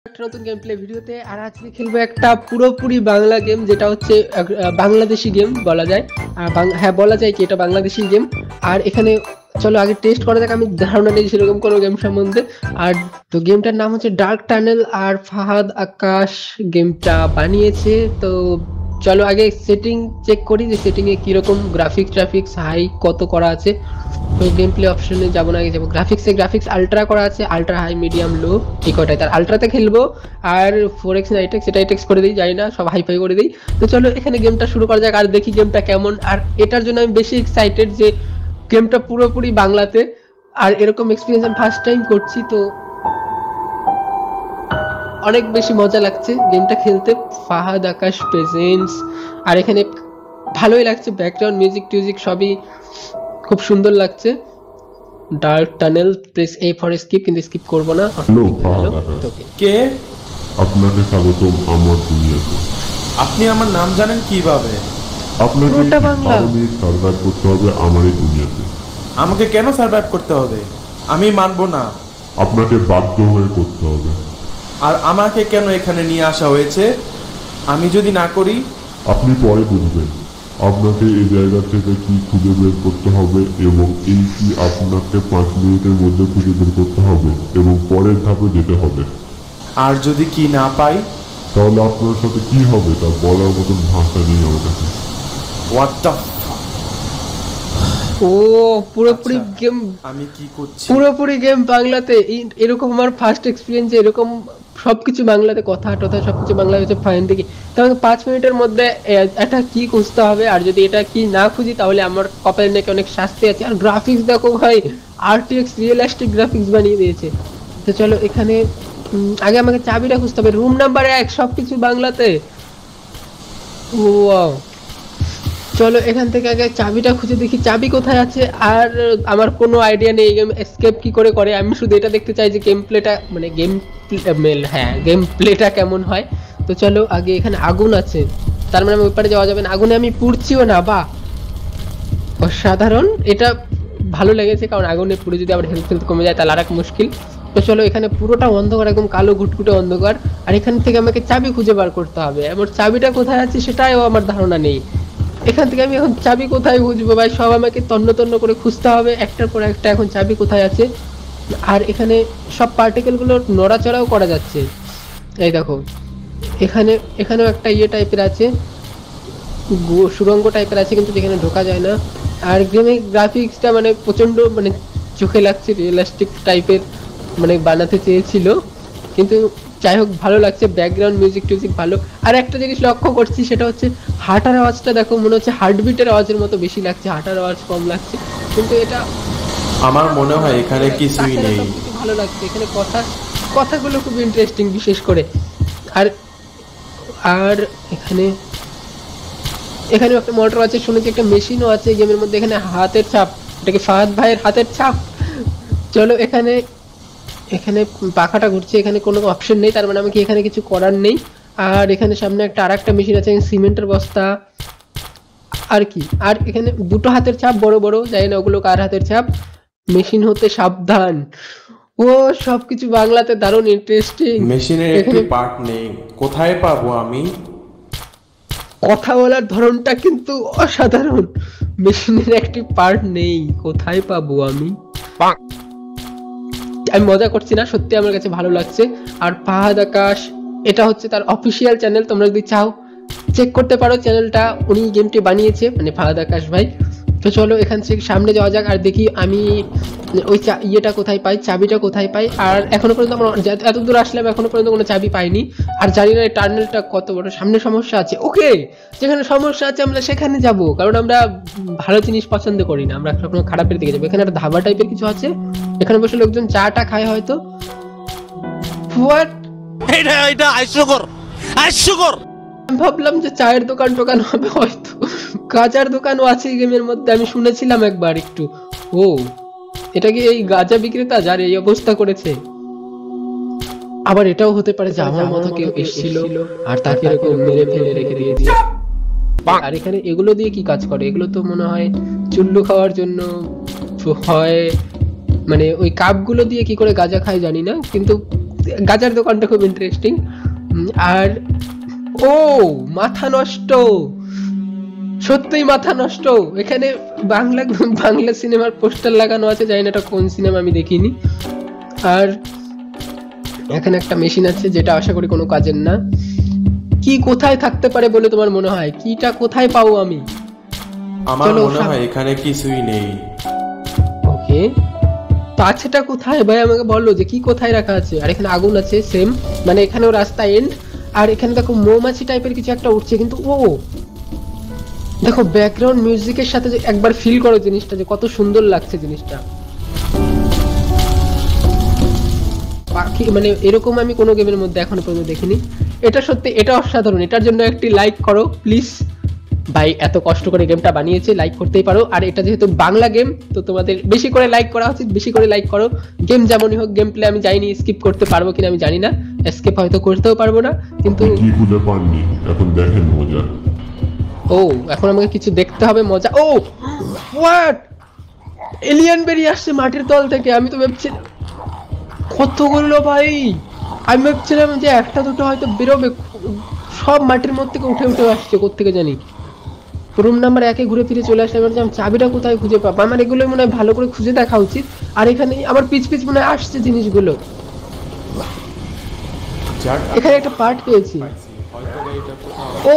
একটা নতুন game play ভিডিওতে। আর আজকে খেলবো একটা পুরোপুরি বাংলা গেম, যেটা হচ্ছে বাংলাদেশি গেম বলা যায়। আর হ্যাঁ, বলা যায় কি এটা বাংলাদেশি গেম। আর এখানে চলো আগে টেস্ট করা যাক, আমি ধারণা নেই সেরকম কোনো গেম সম্বন্ধে। আর তো গেমটার নাম হচ্ছে ডার্ক টানেল, আর ফাহাদ আকাশ গেমটা বানিয়েছে। তো চলো আগে সেটিং চেক করি যে সেটিং এ কিরকম গ্রাফিক্স হাই কত করা আছে। তো গেম প্লে অপশনে যাবো না, আগে যাবো গ্রাফিক্স আলট্রা করা আছে, আলট্রা হাই মিডিয়াম লো এই কটাই। তার আলট্রাতে খেলবো। আর 4x না 8x, এটা 8x করে দিই, জানি না, সব হাইফাই করে দিই। তো চলো এখানে গেমটা শুরু করা যাক আর দেখি গেমটা কেমন। আর এটার জন্য আমি বেশি এক্সাইটেড যে গেমটা পুরোপুরি বাংলাতে, আর এরকম এক্সপিরিয়েন্স আমি ফার্স্ট টাইম করছি। তো অনেক বেশি মজা লাগছে গেমটা খেলতে। ফাহাদ আকাশ প্রেজেন্টস, আর এখানে ভালোই লাগছে, ব্যাকগ্রাউন্ড মিউজিক টিউজিক সবই খুব সুন্দর লাগছে। Dark tunnel, press A for skip, কিন্তু স্কিপ করব না। হ্যালো ফাহাদ আকাশ, কে? আপনাকে স্বাগতম আমার দুনিয়াতে। আপনি আমার নাম জানেন কিভাবে? আপনাকে পুরোটা বাংলা। 12 মিনিট সার্ভাইভ করতে হবে আমার এই দুনিয়াতে। আমাকে কেন সার্ভাইভ করতে হবে? আমি মানবো না। আপনাকে বাধ্য হয়ে করতে হবে। আর আমাকে কেন এখানে নিয়ে আসা হয়েছে? আমি যদি না করি? আপনি পরে বুঝবেন। আপনাকে এই জায়গা থেকে কি খুঁজে বের করতে হবে, এবং এই কি আপনাকে 5 মিনিটের মধ্যে খুঁজে বের করতে হবে, এবং পরের ধাপে যেতে হবে। আর যদি কি না পাই? তাহলে আপনার সাথে কি হবে তা বলার মতন ভাষা নেই আমার কাছে। হোয়াট দ্য ও পুরোপুরি গেম, আমি কি করছি? পুরোপুরি গেম বাংলাতে। এরকম আমার ফার্স্ট এক্সপিরিয়েন্স, এরকম সবকিছু বাংলাতে, কথা টথা সবকিছু বাংলা হচ্ছে ফাইন দেখি। তো আমাকে 5 মিনিটের মধ্যে এটা কি খুঁজতে হবে, আর যদি এটা কি না খুঁজি তাহলে আমার কপালে নাকি অনেক শাস্তি আছে। আর গ্রাফিক্স দেখো ভাই, RTX রিয়েলিস্টিক গ্রাফিক্স বানিয়ে দিয়েছে। তো চলো এখানে আগে আমাকে চাবিটা খুঁজতে হবে। রুম নাম্বার 1 সবকিছু বাংলাতে। ওয়াও, চলো এখান থেকে আগে চাবিটা খুঁজে দেখি চাবি কোথায় আছে। আর আমার কোনো আইডিয়া নেই গেম এসকেপ কি করে করে। আমি শুধু এটা দেখতে চাই যে গেম প্লেটা, মানে গেম প্লেটা কেমন হয়। তো চলো আগে, এখানে আগুন আছে, তার মানে আমি ওই পারে যাওয়া যাবে না। আগুনে আমি পুড়ছিও না, বা অসাধারণ। এটা ভালো লেগেছে, কারণ আগুনে পুড়ে যদি আবার হেলথ কমে যায় তাহলে আর এক মুশকিল। তো চলো এখানে পুরোটা অন্ধকার, একদম কালো ঘুটঘুটে অন্ধকার। আর এখান থেকে আমাকে চাবি খুঁজে বার করতে হবে। এবার চাবিটা কোথায় আছে সেটাও আমার ধারণা নেই। এখান থেকে আমি এখন চাবি কোথায় খুঁজবো ভাই, সব আমাকে তন্ন তন্ন করে খুঁজতে হবে একটার পর একটা। এখন চাবি কোথায় আছে? আর এখানে সব পার্টিকেল গুলো নড়াচড়াও করা যাচ্ছে, এই দেখো। এখানেও একটা ইয়ে টাইপের আছে, সুড়ঙ্গ টাইপের আছে, কিন্তু যেখানে ঢোকা যায় না। আর গেমের গ্রাফিক্সটা মানে প্রচন্ড, মানে চোখে লাগছে রিয়েলিস্টিক টাইপের, মানে বানাতে চেয়েছিল, কিন্তু যাই হোক ভালো লাগছে। ব্যাকগ্রাউন্ড মিউজিক টিউজিক ভালো। আর একটা জিনিস লক্ষ্য করছি, সেটা হচ্ছে হাঁটার আওয়াজটা দেখো, মনে হচ্ছে হার্টবিটের আওয়াজের মতো বেশি লাগছে, হাঁটার আওয়াজ কম লাগছে। কিন্তু এটা আমার মনে হয় এখানে কিছুই নেই। সবকিছু ভালো লাগছে। এখানে কথাগুলো খুব ইন্টারেস্টিং বিশেষ করে। আর আর এখানেও একটা মোটর আছে, শুনেছি একটা মেশিনও আছে গেমের মধ্যে। এখানে হাতের ছাপ, এটাকে ফাহাদ ভাইয়ের হাতের ছাপ। চলো এখানে এখানে পাখাটা ঘুরছে, এখানে কোনো অপশন নেই, তার মানে আমাকে এখানে কিছু করার নেই। আর এখানে সামনে একটা আরেকটা মেশিন আছে, সিমেন্টের বস্তা। আর কি, আর এখানে দুটো হাতের ছাপ বড় বড়, জানি না ওগুলো কার হাতের ছাপ। মেশিন হতে সাবধান। ও সবকিছু বাংলাতে, দারুণ ইন্টারেস্টিং। মেশিনের একটি পার্ট নেই, কোথায় পাবো আমি? কথা বলার ধরনটা কিন্তু অসাধারণ। মেশিনের একটি পার্ট নেই, কোথায় পাবো আমি? আমি মজা করছি না, সত্যি আমার কাছে ভালো লাগছে। আর ফাহাদ আকাশ, এটা হচ্ছে তার অফিসিয়াল চ্যানেল, তোমরা যদি চাও চেক করতে পারো চ্যানেলটা। উনি গেমটি বানিয়েছে, মানে ফাহাদ আকাশ ভাই। তো চলো এখান থেকে সামনে যাওয়া যাক, আর দেখি আমি ওই ইয়েটা কোথায় পাই, চাবিটা কোথায় পাই। আর এখনো পর্যন্ত আমরা এত দূর আসলাম, এখনো পর্যন্ত কোনো চাবি পাইনি। আর জানি না টার্নেলটা কত বড়, সামনে সমস্যা আছে। ওকে, যেখানে সমস্যা আছে আমরা সেখানে যাব, কারণ আমরা ভালো জিনিস পছন্দ করি না, আমরা কখনো খারাপের দিকে যাবো। এখানে একটা ধাবা টাইপের কিছু আছে, এখানে বসে লোকজন চাটা খায় হয়তো। হোয়াট, এটা হাস্যকর। আমি ভাবলাম যে চায়ের দোকান টোকান হবে হয়তো, গাজার দোকানও আছে গেমের মধ্যে, আমি শুনেছিলাম একবার একটু। ও, এটা কি এই গাজা বিক্রেতা যার এই অবস্থা করেছে? আবার এটাও হতে পারে যে আমার মতো কেউ এসেছিল আর তাকে এরকম মেরে ফেলে রেখে দিয়েছে। আর এখানে এগুলো দিয়ে কি কাজ করে? এগুলো তো মনে হয় চুল্লু খাওয়ার জন্য হয়, মানে ওই কাপগুলো দিয়ে কি করে গাজা খায় জানি না, কিন্তু গাজার দোকানটা খুব ইন্টারেস্টিং। আর ও মাথা নষ্ট, সত্যিই মাথা নষ্ট। এখানে বাংলা বাংলা সিনেমার পোস্টার লাগানো আছে, জানি না এটা কোন সিনেমা, আমি দেখিনি। আর এখানে একটা মেশিন আছে যেটা আশা করি কোনো কাজের না। কি কোথায় থাকতে পারে বলে তোমার মনে হয়? কিটা কোথায় পাবো আমি? আমার মনে হয় এখানে কিছুই নেই। ওকে, তো আছেটা কোথায় ভাই আমাকে বলো যে কি কোথায় রাখা আছে। আর এখানে আগুন আছে সেম, মানে এখানেও রাস্তা এন্ড। আর এখানে দেখো মৌমাছি টাইপের কিছু একটা উঠছে, কিন্তু ও দেখো ব্যাকগ্রাউন্ড মিউজিকের সাথে যে একবার ফিল করো জিনিসটা, যে কত সুন্দর লাগছে জিনিসটা। পাখি মানে এরকম আমি কোনো গেমের মধ্যে এখনো পর্যন্ত দেখিনি। এটা সত্যি, এটা অসাধারণ। এটার জন্য একটি লাইক করো প্লিজ ভাই, এত কষ্ট করে গেমটা বানিয়েছে, লাইক করতেই পারো। আর এটা যেহেতু বাংলা গেম, তো তোমাদের বেশি করে লাইক করা উচিত, বেশি করে লাইক করো। গেম যেমনই হোক, গেম প্লে আমি জানি স্কিপ করতে পারবো কিনা আমি জানি না, স্কিপ হয়তো করতেও পারবো না, কিন্তু কি খুঁজে পাননি, এখন দেখেন মজা। ও এখন আমাকে কিছু দেখতে হবে, মজা। ও হোয়াট, এলিয়েন বেরিয়ে আসছে মাটির তল থেকে। আমি তো ভাবছি কতগুলো ভাই, আমি ভাবছিলাম যে একটা দুটো হয়তো বেরোবে, সব মাটির মধ্যে থেকে উঠে উঠে আসছে কোত্থেকে জানি। রুম নাম্বার 1-এ ঘুরে ফিরে চলে আসলাম। এবার আমি চাবিটা কোথায় খুঁজে পাবো? আমার এগুলো মনে হয় ভালো করে খুঁজে দেখা উচিত। আর এখানে আমার পিচ পিচ মনে হয় আসছে জিনিসগুলো। এখানে একটা পার্ট পেয়েছি। ও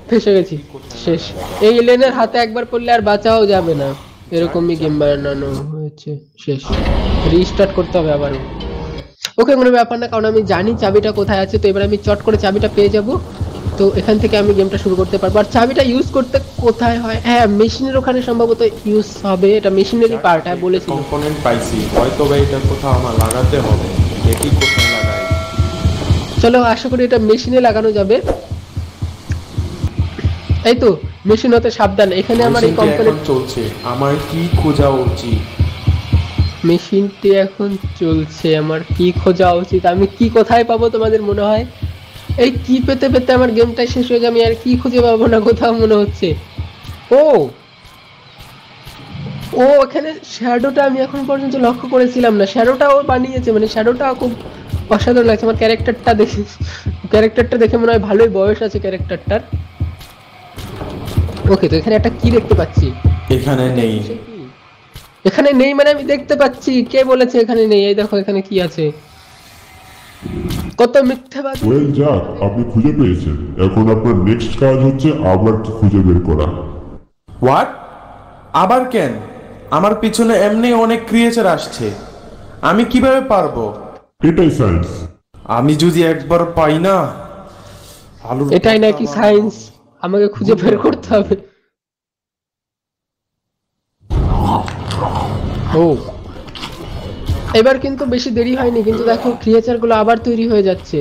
ফেসে গেছি, শেষ। এই এলিয়েনের হাতে একবার পড়লে আর বাঁচাও যাবে না, এরকমই গেম বানানো হয়েছে, শেষ। রিস্টার্ট করতে হবে আবার। ওকে, কোনো ব্যাপার না, কারণ আমি জানি চাবিটা কোথায় আছে। তো এবার আমি চট করে চাবিটা পেয়ে যাব, তো এখান থেকে আমি গেমটা শুরু করতে পারবো। আর চাবিটা ইউজ করতে কোথায় হয়? হ্যাঁ, মেশিনের ওখানে সম্ভবত ইউজ হবে, এটা মেশিনেরই পার্ট। হ্যাঁ বলেছি, কম্পোনেন্ট পাইছি, হয়তো বা এটা কোথাও আমার লাগাতে হবে, দেখি কোথায় লাগাই। চলো, আশা করি এটা মেশিনে লাগানো যাবে। এই তো মেশিন হতে সাবধান। এখানে আমার এই কম্পোনেন্ট চলছে, আমার কি খোঁজা উচিত? মেশিনটি এখন চলছে, আমার কি খোঁজা উচিত? আমি কি কোথায় পাবো তোমাদের মনে হয়? এই কি পেতে পেতে আমার গেমটা শেষ হয়ে যাবে, আমি আর কি খুঁজে পাবো না কোথাও মনে হচ্ছে। ও ও এখানে শ্যাডোটা আমি এখন পর্যন্ত লক্ষ্য করেছিলাম না, শ্যাডোটাও বানিয়েছে, মানে শ্যাডোটাও খুব অসাধারণ লাগছে আমার। ক্যারেক্টারটা দেখে মনে হয় ভালোই বয়স আছে ক্যারেক্টারটার। ওকে, তো এখানে একটা কি দেখতে পাচ্ছি, এখানে নেই। এখানে নেই মানে আমি দেখতে পাচ্ছি, কে বলেছে এখানে নেই? এই দেখো এখানে কি আছে, কত মিথ্যাবাদী। ওয়েল যাক, আপনি খুঁজে পেয়েছেন। এখন আপনার নেক্সট কাজ হচ্ছে আবার কি খুঁজে বের করা। হোয়াট? আবার কেন? আমার পিছনে এমনি অনেক ক্রিয়েচার আসছে, আমি কিভাবে পারবো? এটাই সায়েন্স। আমি যদি একবার পাই না, এটাই নাকি সায়েন্স? আমাকে খুঁজে বের করতে হবে। ও এবার কিন্তু বেশি দেরি হয়নি, কিন্তু দেখো ক্রিয়েচার গুলো আবার তৈরি হয়ে যাচ্ছে।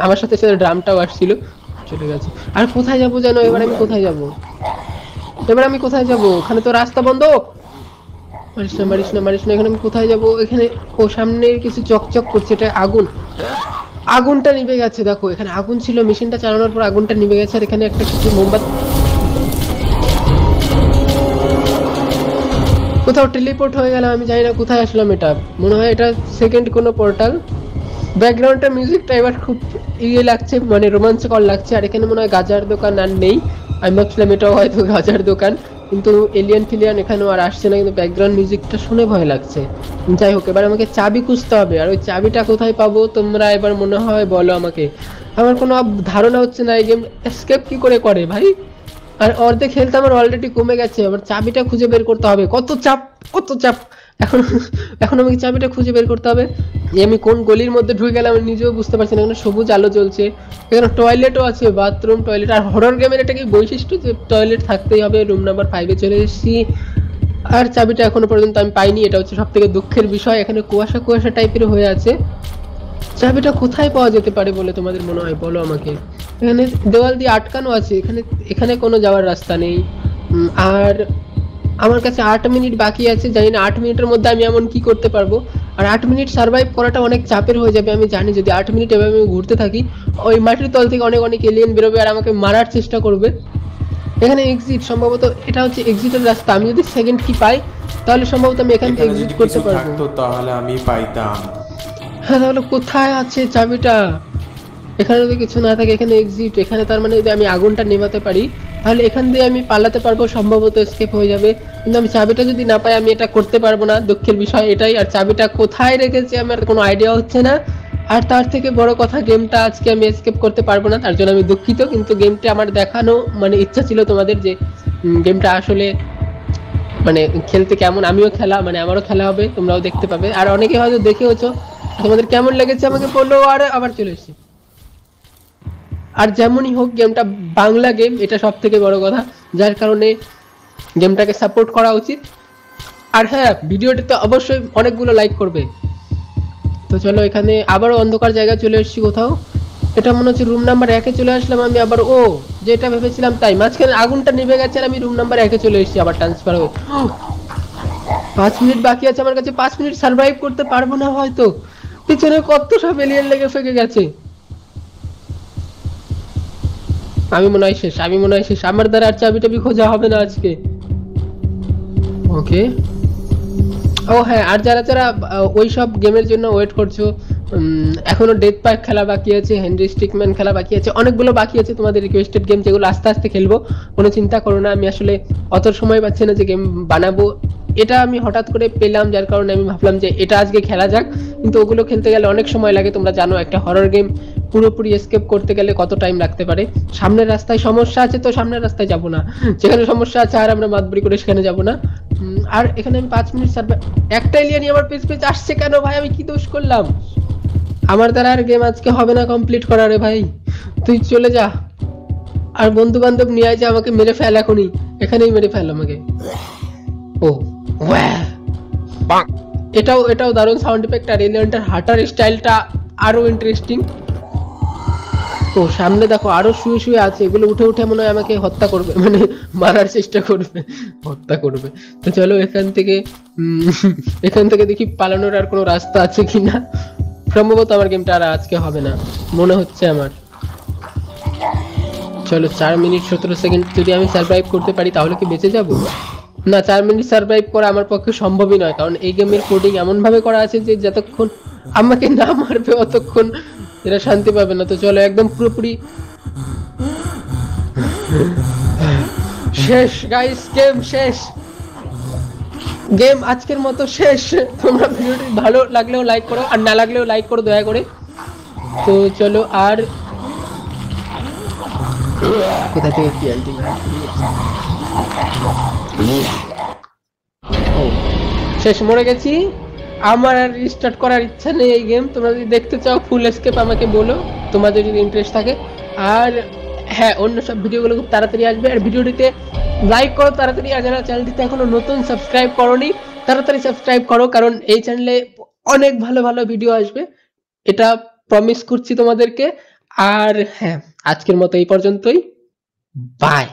আমার সাথে সাথে ড্রামটাও আসছিল, চলে গেছে। আর কোথায় যাবো জানো? এবার আমি কোথায় যাব? ওখানে তো রাস্তা বন্ধ। মারিস না। এখানে আমি কোথায় যাব? এখানে ও সামনে কিছু চকচক করছে, এটা আগুন। আগুনটা নিভে গেছে, দেখো এখানে আগুন ছিল, মেশিনটা চালানোর পর আগুনটা নিভে গেছে। আর এখানে একটা কিছু মোমবাতি, কোথাও টেলিপোর্ট হয়ে গেলাম, আমি জানি না কোথায় আসলাম। এটা মনে হয় এটা সেকেন্ড কোনো পোর্টাল। ব্যাকগ্রাউন্ডটা মিউজিকটা এবার খুব ইয়ে লাগছে, মানে রোমাঞ্চকর লাগছে। আর এখানে মনে হয় গাজার দোকান আর নেই, আমি ভাবছিলাম এটাও হয়তো গাজার দোকান, কিন্তু এলিয়ান ফিলিয়ান এখানেও আর আসছে না। কিন্তু ব্যাকগ্রাউন্ড মিউজিকটা শুনে ভয় লাগছে। যাই হোক, এবার আমাকে চাবি খুঁজতে হবে। আর ওই চাবিটা কোথায় পাবো তোমরা এবার মনে হয় বলো আমাকে। আমার কোনো ধারণা হচ্ছে না এই গেম এসকেপ কি করে ভাই। আর অর্ধেক হেলথ আমার অলরেডি কমে গেছে, আবার চাবিটা খুঁজে বের করতে হবে। কত চাপ এখন আমাকে চাবিটা খুঁজে বের করতে হবে। আমি কোন গলির মধ্যে ঢুকে গেলাম আমি নিজেও বুঝতে পারছি না। এখানে সবুজ আলো জ্বলছে, এখানে টয়লেটও আছে, বাথরুম, টয়লেট। আর হরর গেমের এটা কি বৈশিষ্ট্য যে টয়লেট থাকতেই হবে। রুম নাম্বার 5-এ চলে এসেছি, আর চাবিটা এখনো পর্যন্ত আমি পাইনি। এটা হচ্ছে সব থেকে দুঃখের বিষয়। এখানে কুয়াশা টাইপের হয়ে আছে। চাবিটা কোথায় পাওয়া যেতে পারে বলে তোমাদের মনে হয় বলো আমাকে। এখানে দেওয়াল দিয়ে আটকানো আছে, এখানে কোনো যাওয়ার রাস্তা নেই। আর আমার কাছে 8 মিনিট বাকি আছে, জানি না 8 মিনিটের মধ্যে আমি এমন কি করতে পারবো। আর 8 মিনিট সার্ভাইভ করাটা অনেক চাপের হয়ে যাবে। আমি জানি যদি 8 মিনিট এভাবে আমি ঘুরতে থাকি, ওই মাটির তল থেকে অনেক এলিয়েন বেরোবে আর আমাকে মারার চেষ্টা করবে। এখানে এক্সিট, সম্ভবত এটা হচ্ছে এক্সিটের রাস্তা। আমি যদি সেকেন্ড কি পাই তাহলে সম্ভবত আমি এখান থেকে এক্সিট করতে পারবো। তাহলে আমি পাইতাম। হ্যাঁ তাহলে কোথায় আছে চাবিটা? এখানে যদি কিছু না থাকে, এখানে এক্সিট, এখানে তার মানে যদি আমি আগুনটা নেভাতে পারি তাহলে এখান দিয়ে আমি পালাতে পারবো, সম্ভবত এসকেপ হয়ে যাবে। কিন্তু আমি চাবিটা যদি না পাই আমি এটা করতে পারবো না, দুঃখের বিষয় এটাই। আর চাবিটা কোথায় রেখেছি আমার কোনো আইডিয়া হচ্ছে না। আর তার থেকে বড় কথা, গেমটা আজকে আমি এসকেপ করতে পারবো না, তার জন্য আমি দুঃখিত। কিন্তু গেমটা আমার দেখানো মানে ইচ্ছা ছিল তোমাদের যে গেমটা আসলে মানে খেলতে কেমন, আমিও খেলা মানে আমারও খেলা হবে, তোমরাও দেখতে পাবে। আর অনেকে হয়তো দেখেওছো, তোমাদের কেমন লেগেছে আমাকে বললো। আর আবার চলে এসেছি। আর যেমনই হোক গেমটা বাংলা গেম, এটা সব থেকে বড় কথা, যার কারণে গেমটাকে সাপোর্ট করা উচিত। আর হ্যাঁ, ভিডিওটিতে অবশ্যই অনেকগুলো লাইক করবে। তো চলো, এখানে আবারও অন্ধকার জায়গায় চলে এসেছি কোথাও। এটা মনে হচ্ছে রুম নাম্বার 1-এ চলে আসলাম আমি আবার। ও, যেটা ভেবেছিলাম তাই, মাঝখানে আগুনটা নিভে গেছে আর আমি রুম নাম্বার 1-এ চলে এসেছি আবার ট্রান্সফার হয়ে। 5 মিনিট বাকি আছে আমার কাছে, 5 মিনিট সার্ভাইভ করতে পারবো না হয়তো। পিছনে কত সব এলিয়েন লেগে ফেকে গেছে। আমি মনে হয় শেষ, আমার দ্বারা আর চাবি টাবি খোঁজা হবে না আজকে। ওকে। ও হ্যাঁ, আর যারা যারা ওই সব গেমের জন্য ওয়েট করছো, এখনো ডেথ পার্ক খেলা বাকি আছে, হেনরি স্টিকম্যান খেলা বাকি আছে, অনেকগুলো বাকি আছে তোমাদের রিকোয়েস্টেড গেম, যেগুলো আস্তে আস্তে খেলবো। কোনো চিন্তা করো না, আমি আসলে অত সময় পাচ্ছি না যে গেম বানাবো। এটা আমি হঠাৎ করে পেলাম, যার কারণে আমি ভাবলাম যে এটা আজকে খেলা যাক। কিন্তু ওগুলো খেলতে গেলে অনেক সময় লাগে, তোমরা জানো একটা হরর গেম পুরোপুরি এসকেপ করতে গেলে কত টাইম লাগতে পারে। সামনের রাস্তায় সমস্যা আছে তো সামনের রাস্তায় যাব না, যেখানে সমস্যা আছে আর আমরা মাতবরি করে সেখানে যাব না। আর এখানে আমি 5 মিনিট সার্ভাইভ। একটা এলিয়েনই আমার পেজ আসছে কেন ভাই? আমি কি দোষ করলাম? আমার দ্বারা আর গেম আজকে হবে না কমপ্লিট করা রে ভাই, তুই চলে যা। আর বন্ধু বান্ধব নিয়ে আয় যে আমাকে মেরে ফেল এখনই, এখানেই মেরে ফেল আমাকে। ও ওয়াহ, এটাও দারুণ সাউন্ড ইফেক্ট। আর এলিয়েনটার হাঁটার স্টাইলটা আরো ইন্টারেস্টিং। ও সামনে দেখো আরো শুয়ে শুয়ে আছে, এগুলো উঠে উঠে মনে হয় আমাকে হত্যা করবে, মানে মারার চেষ্টা করবে, হত্যা করবে। তো চলো এখান থেকে দেখি পালানোর আর কোনো রাস্তা আছে কিনা। সম্ভবত আমার গেমটা আর আজকে হবে না মনে হচ্ছে আমার। চলো 4 মিনিট 17 সেকেন্ড যদি আমি সার্ভাইভ করতে পারি তাহলে কি বেঁচে যাব? না, 4 মিনিট সার্ভাইভ করা আমার পক্ষে সম্ভবই নয়, কারণ এই গেমের কোডিং এমন ভাবে করা আছে যে যতক্ষণ আমাকে না মারবে অতক্ষণ এরা শান্তি পাবে না। তো চলো, একদম পুরোপুরি শেষ গাইস, গেম শেষ, গেম আজকের মতো শেষ। তোমরা ভিডিওটি ভালো লাগলেও লাইক করো, আর না লাগলেও লাইক করো দয়া করে। তো চলো, আর কোথা থেকে কি আনছি শেষ, মরে গেছি। আমার আর রিস্টার্ট করার ইচ্ছা নেই এই গেম। তোমরা যদি দেখতে চাও ফুল এসকেপ আমাকে বলো, তোমাদের যদি ইন্টারেস্ট থাকে। আর হ্যাঁ, অন্য সব ভিডিওগুলো খুব তাড়াতাড়ি আসবে। আর ভিডিওটিতে লাইক করো তাড়াতাড়ি, আর যারা চ্যানেলটিতে এখনো নতুন সাবস্ক্রাইব করোনি তাড়াতাড়ি সাবস্ক্রাইব করো, কারণ এই চ্যানেলে অনেক ভালো ভালো ভিডিও আসবে, এটা প্রমিস করছি তোমাদেরকে। আর হ্যাঁ, আজকের মতো এই পর্যন্তই, বাই।